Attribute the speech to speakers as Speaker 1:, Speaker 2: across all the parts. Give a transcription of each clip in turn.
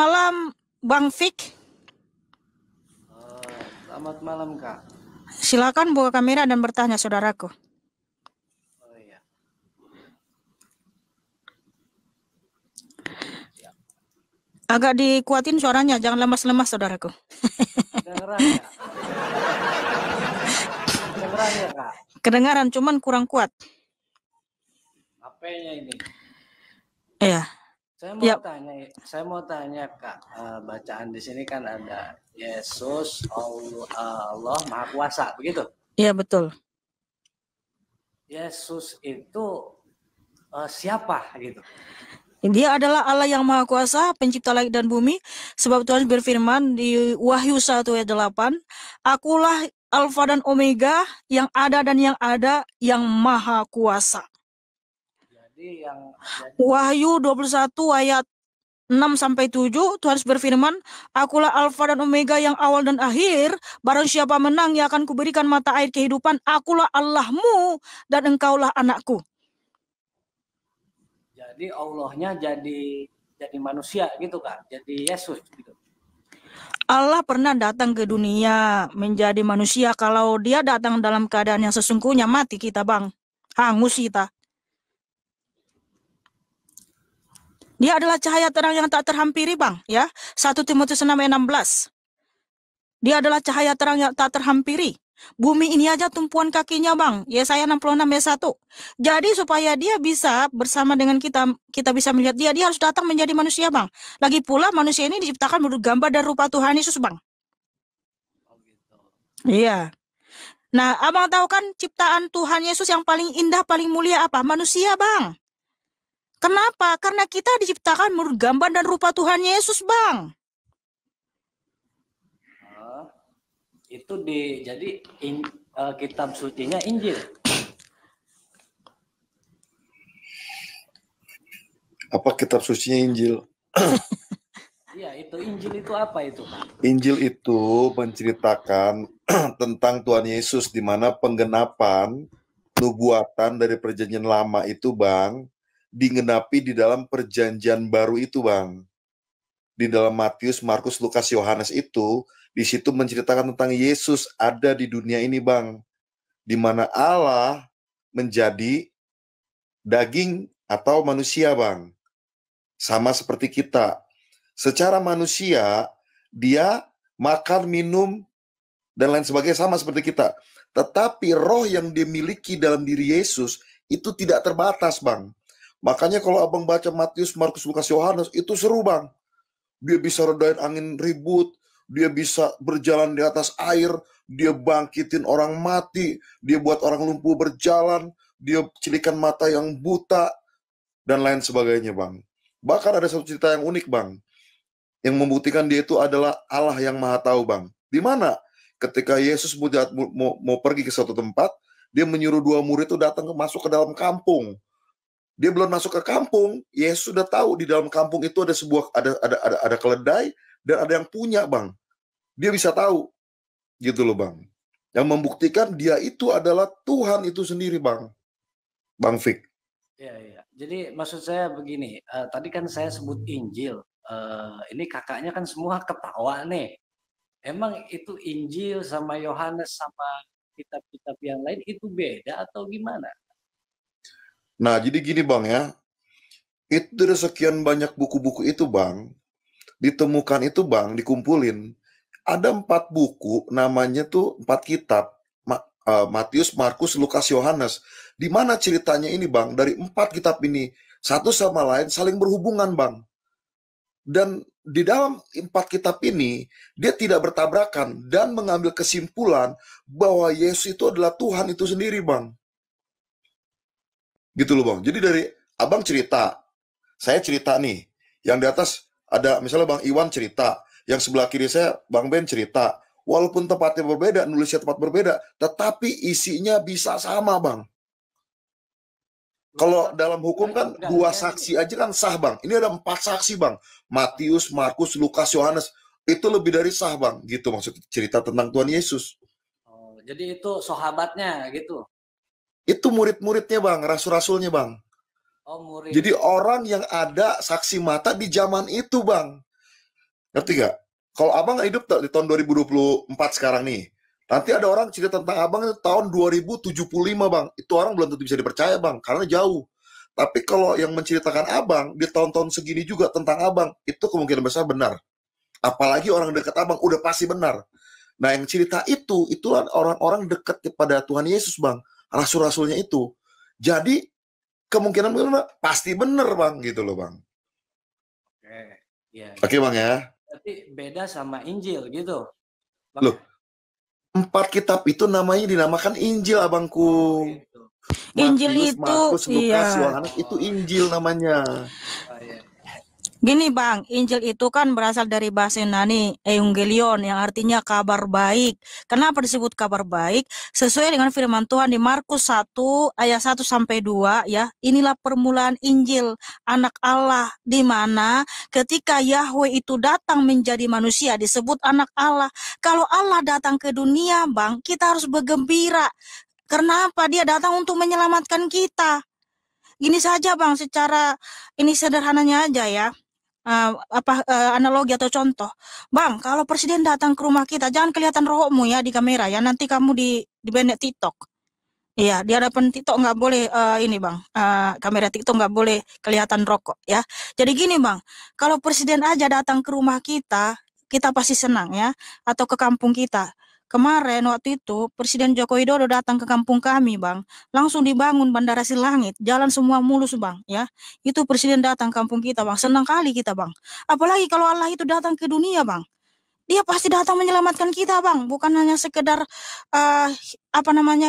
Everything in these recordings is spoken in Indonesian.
Speaker 1: malam, Bang Fik.
Speaker 2: Selamat malam, Kak.
Speaker 1: Silakan buka kamera dan bertanya, saudaraku.
Speaker 2: Oh iya.
Speaker 1: Agak dikuatin suaranya, jangan lemas-lemas, saudaraku.
Speaker 2: Kedengeran nggak? Kedengeran ya, Kak?
Speaker 1: Kedengaran, cuman kurang kuat.
Speaker 2: HP-nya ini.
Speaker 1: Iya.
Speaker 2: Saya mau tanya, Kak. Bacaan di sini kan ada Yesus, Allah Maha Kuasa, begitu?
Speaker 1: Iya, betul.
Speaker 2: Yesus itu siapa gitu?
Speaker 1: Dia adalah Allah yang Maha Kuasa, pencipta langit dan bumi. Sebab Tuhan berfirman di Wahyu 1 ayat 8, Akulah Alfa dan Omega, yang ada dan yang ada, yang Maha Kuasa.
Speaker 2: Jadi
Speaker 1: Wahyu 21 ayat 6-7, Tuhan berfirman, Akulah Alfa dan Omega, yang awal dan akhir. Barang siapa menang, ia akan kuberikan mata air kehidupan. Akulah Allahmu dan engkaulah anakku.
Speaker 2: Jadi Allahnya jadi manusia gitu, Kak. Jadi Yesus gitu.
Speaker 1: Allah pernah datang ke dunia menjadi manusia. Kalau dia datang dalam keadaan yang sesungguhnya, mati kita, Bang. Hangus kita. Dia adalah cahaya terang yang tak terhampiri, Bang. Ya, 1 Timotius 6 ayat 16. Dia adalah cahaya terang yang tak terhampiri. Bumi ini aja tumpuan kakinya, Bang. Yesaya 66 ayat 1. Jadi supaya dia bisa bersama dengan kita bisa melihat dia harus datang menjadi manusia, Bang. Lagi pula manusia ini diciptakan menurut gambar dan rupa Tuhan Yesus, Bang.
Speaker 2: Oh gitu.
Speaker 1: Iya. Nah, Abang tahu kan ciptaan Tuhan Yesus yang paling indah, paling mulia apa? Manusia, Bang. Kenapa? Karena kita diciptakan menurut gambar dan rupa Tuhan Yesus, Bang.
Speaker 2: Itu jadi kitab sucinya Injil.
Speaker 3: Apa kitab sucinya Injil?
Speaker 2: Iya, itu Injil itu apa itu, Pak?
Speaker 3: Injil itu menceritakan tentang Tuhan Yesus, di mana penggenapan nubuatan dari perjanjian lama itu, Bang, digenapi di dalam perjanjian baru itu, Bang. Di dalam Matius, Markus, Lukas, Yohanes itu, di situ menceritakan tentang Yesus ada di dunia ini, Bang. Di mana Allah menjadi daging atau manusia, Bang. Sama seperti kita. Secara manusia, dia makan, minum, dan lain sebagainya sama seperti kita. Tetapi roh yang dimiliki dalam diri Yesus itu tidak terbatas, Bang. Makanya kalau Abang baca Matius, Markus, Lukas, Yohanes, itu seru, Bang. Dia bisa redain angin ribut, dia bisa berjalan di atas air, dia bangkitin orang mati, dia buat orang lumpuh berjalan, dia cilikan mata yang buta, dan lain sebagainya, Bang. Bahkan ada satu cerita yang unik, Bang, yang membuktikan dia itu adalah Allah yang Maha Tahu, Bang. Di mana? Ketika Yesus mau pergi ke suatu tempat, dia menyuruh 2 murid itu datang masuk ke dalam kampung. Dia belum masuk ke kampung, Yesus sudah tahu di dalam kampung itu ada keledai dan ada yang punya, Bang. Dia bisa tahu, gitu loh, Bang. Yang membuktikan dia itu adalah Tuhan itu sendiri, Bang. Bang Fik.
Speaker 2: Iya. Jadi maksud saya begini, tadi kan saya sebut Injil. Ini kakaknya kan semua ketawa nih. Emang itu Injil sama Yohanes sama kitab-kitab yang lain itu beda atau gimana?
Speaker 3: Nah, jadi gini, Bang, ya. Itu dari sekian banyak buku-buku itu, Bang, ditemukan itu, Bang, dikumpulin. Ada 4 buku, namanya tuh 4 kitab. Matius, Markus, Lukas, Yohanes. Di mana ceritanya ini, Bang, dari 4 kitab ini, satu sama lain saling berhubungan, Bang. Dan di dalam 4 kitab ini, dia tidak bertabrakan dan mengambil kesimpulan bahwa Yesus itu adalah Tuhan itu sendiri, Bang. Gitu loh, Bang. Jadi dari Abang cerita, saya cerita nih. Yang di atas ada misalnya Bang Iwan cerita, yang sebelah kiri saya Bang Ben cerita. Walaupun tempatnya berbeda, nulisnya tempat berbeda, tetapi isinya bisa sama, Bang. Kalau dalam hukum kan 2 saksi aja kan sah, Bang. Ini ada 4 saksi, Bang. Matius, Markus, Lukas, Yohanes. Itu lebih dari sah, Bang. Gitu maksud cerita tentang Tuhan Yesus.
Speaker 2: Oh, jadi itu sahabatnya gitu.
Speaker 3: Itu murid-muridnya, Bang, rasul-rasulnya, Bang.
Speaker 2: Oh, murid.
Speaker 3: Jadi orang yang ada saksi mata di zaman itu, Bang. Ngerti gak? Kalau abang hidup di tahun 2024 sekarang nih, nanti ada orang cerita tentang abang itu tahun 2075 bang. Itu orang belum tentu bisa dipercaya bang, karena jauh. Tapi kalau yang menceritakan abang di tahun-tahun segini juga tentang abang, itu kemungkinan besar benar. Apalagi orang dekat abang, udah pasti benar. Nah yang cerita itu orang-orang dekat kepada Tuhan Yesus bang, rasul-rasulnya itu. Jadi kemungkinan pasti benar bang, gitu loh bang.
Speaker 2: Oke, ya.
Speaker 3: Oke bang ya.
Speaker 2: Berarti beda sama Injil gitu. Bang.
Speaker 3: Loh, 4 kitab itu namanya dinamakan Injil abangku.
Speaker 2: Gitu.
Speaker 1: Injil
Speaker 3: Matius,
Speaker 1: itu,
Speaker 3: Markus, Lukas,
Speaker 1: iya.
Speaker 3: Yohanes itu Injil namanya.
Speaker 2: Iya.
Speaker 1: Gini Bang, Injil itu kan berasal dari bahasa Yunani, Evangelion, yang artinya kabar baik. Kenapa disebut kabar baik? Sesuai dengan firman Tuhan di Markus 1 ayat 1 sampai 2 ya. Inilah permulaan Injil, anak Allah, di mana ketika Yahweh itu datang menjadi manusia disebut anak Allah. Kalau Allah datang ke dunia, Bang, kita harus bergembira. Kenapa? Dia datang untuk menyelamatkan kita. Gini saja Bang, secara ini sederhananya aja ya. Analogi atau contoh, Bang, kalau presiden datang ke rumah kita, jangan kelihatan rokokmu ya di kamera ya, nanti kamu di banned TikTok. Iya, di hadapan TikTok nggak boleh ini Bang, kamera TikTok nggak boleh kelihatan rokok ya. Jadi gini Bang, kalau presiden aja datang ke rumah kita pasti senang ya, atau ke kampung kita. Kemarin waktu itu Presiden Joko Widodo datang ke kampung kami Bang, langsung dibangun Bandara Silangit, jalan semua mulus Bang ya. Itu presiden datang kampung kita Bang, senang kali kita Bang. Apalagi kalau Allah itu datang ke dunia Bang. Dia pasti datang menyelamatkan kita Bang, bukan hanya sekedar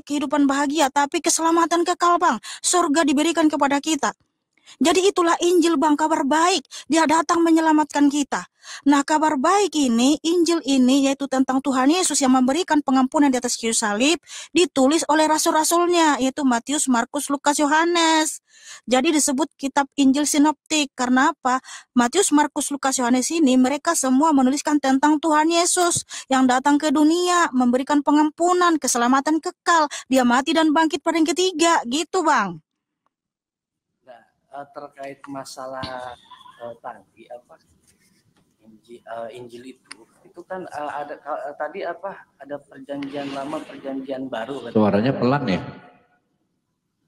Speaker 1: kehidupan bahagia, tapi keselamatan kekal Bang. Surga diberikan kepada kita. Jadi itulah Injil Bang, kabar baik. Dia datang menyelamatkan kita. Nah, kabar baik ini, Injil ini yaitu tentang Tuhan Yesus yang memberikan pengampunan di atas kayu salib, ditulis oleh rasul-rasulnya, yaitu Matius, Markus, Lukas, Yohanes. Jadi disebut kitab Injil sinoptik. Karena apa? Matius, Markus, Lukas, Yohanes ini mereka semua menuliskan tentang Tuhan Yesus yang datang ke dunia, memberikan pengampunan, keselamatan kekal. Dia mati dan bangkit pada yang ketiga. Gitu Bang.
Speaker 2: Terkait masalah tadi apa Injil itu kan ada tadi apa ada perjanjian lama perjanjian baru kan?
Speaker 4: Suaranya pelan ya?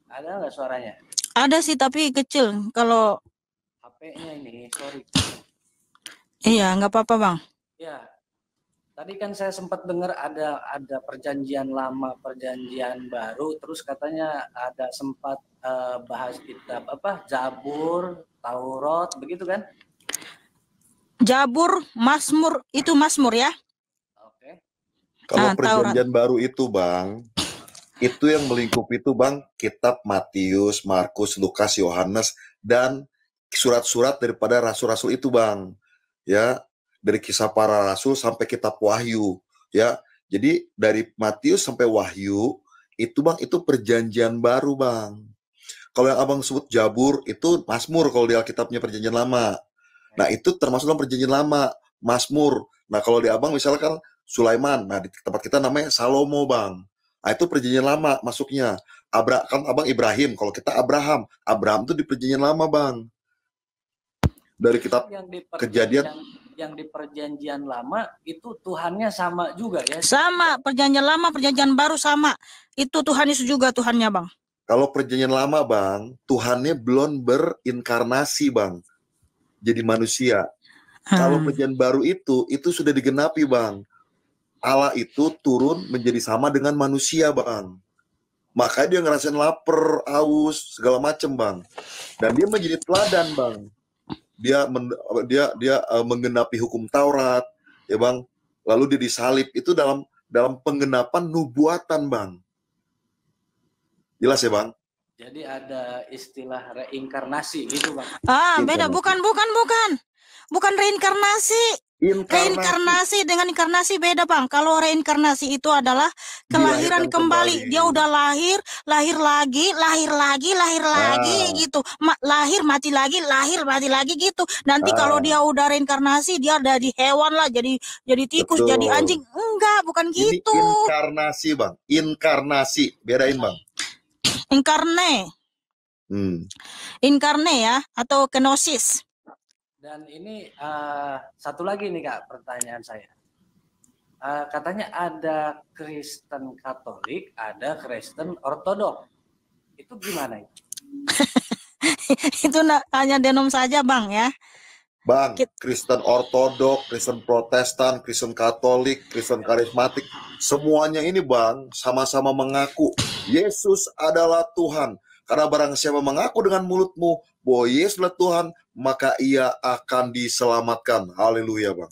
Speaker 2: Ada nggak suaranya?
Speaker 1: Ada sih tapi kecil kalau
Speaker 2: HP-nya ini, sorry.
Speaker 1: Iya nggak apa-apa Bang.
Speaker 2: Ya, tadi kan saya sempat dengar ada perjanjian lama perjanjian baru, terus katanya ada sempat bahas kitab apa Zabur, Taurat, begitu kan?
Speaker 1: Jabur, Mazmur, itu Mazmur ya.
Speaker 2: Oke.
Speaker 3: Kalau perjanjian baru itu Bang, itu yang melingkup itu Bang, kitab Matius, Markus, Lukas, Yohanes, dan surat-surat daripada rasul-rasul itu Bang. Ya, dari kisah para rasul sampai kitab Wahyu. Ya, jadi dari Matius sampai Wahyu, itu Bang, itu perjanjian baru Bang. Kalau yang abang sebut Jabur, itu Mazmur kalau di Alkitabnya perjanjian lama. Nah, itu termasuk dalam perjanjian lama, Mazmur. Nah, kalau di abang misalkan Sulaiman, nah di tempat kita namanya Salomo, Bang. Nah, itu perjanjian lama masuknya. Kan abang Ibrahim, kalau kita Abraham. Abraham itu di perjanjian lama, Bang. Dari kitab Kejadian.
Speaker 2: Yang di perjanjian lama itu Tuhannya sama juga ya?
Speaker 1: Sama, perjanjian lama, perjanjian baru sama. Itu Tuhan Yesus juga Tuhannya, Bang.
Speaker 3: Kalau perjanjian lama, Bang, Tuhannya belum berinkarnasi, Bang. Jadi manusia. Kalau perjanjian baru itu sudah digenapi, Bang. Allah itu turun menjadi sama dengan manusia, Bang. Makanya dia ngerasain lapar, haus, segala macam, Bang. Dan dia menjadi teladan, Bang. Dia menggenapi hukum Taurat, ya, Bang. Lalu dia disalib. Itu dalam penggenapan nubuatan, Bang. Jelas ya, Bang?
Speaker 2: Jadi ada istilah reinkarnasi gitu, Bang.
Speaker 1: Beda, bukan. Bukan reinkarnasi. Reinkarnasi dengan inkarnasi beda, Bang. Kalau reinkarnasi itu adalah kelahiran kembali. Dia udah lahir lagi gitu. Lahir mati lagi gitu. Nanti kalau dia udah reinkarnasi, dia ada di hewan lah, jadi tikus,
Speaker 3: betul.
Speaker 1: Jadi anjing. Enggak, bukan gitu.
Speaker 3: Ini inkarnasi, Bang. Inkarnasi. Bedain, Bang.
Speaker 1: Inkarne ya, atau kenosis.
Speaker 2: Dan ini satu lagi nih Kak, pertanyaan saya. Katanya ada Kristen Katolik, ada Kristen Ortodok. Itu gimana itu?
Speaker 1: Itu hanya denom saja Bang ya.
Speaker 3: Bang, Kristen Ortodok, Kristen Protestan, Kristen Katolik, Kristen Karismatik, semuanya ini Bang, sama-sama mengaku Yesus adalah Tuhan. Karena barang siapa mengaku dengan mulutmu bahwa Yesus adalah Tuhan, maka ia akan diselamatkan. Haleluya Bang.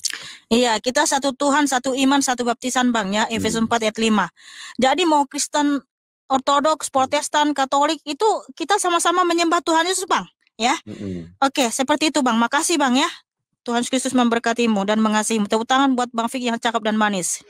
Speaker 1: Iya, kita satu Tuhan, satu iman, satu baptisan Bang ya, Efesus 4 ayat 5. Jadi mau Kristen Ortodoks, Protestan, Katolik, itu kita sama-sama menyembah Tuhan Yesus Bang ya. Oke, seperti itu Bang. Makasih Bang ya. Tuhan Yesus Kristus memberkatimu dan mengasihimu. Tepuk tangan buat Bang Fik yang cakep dan manis.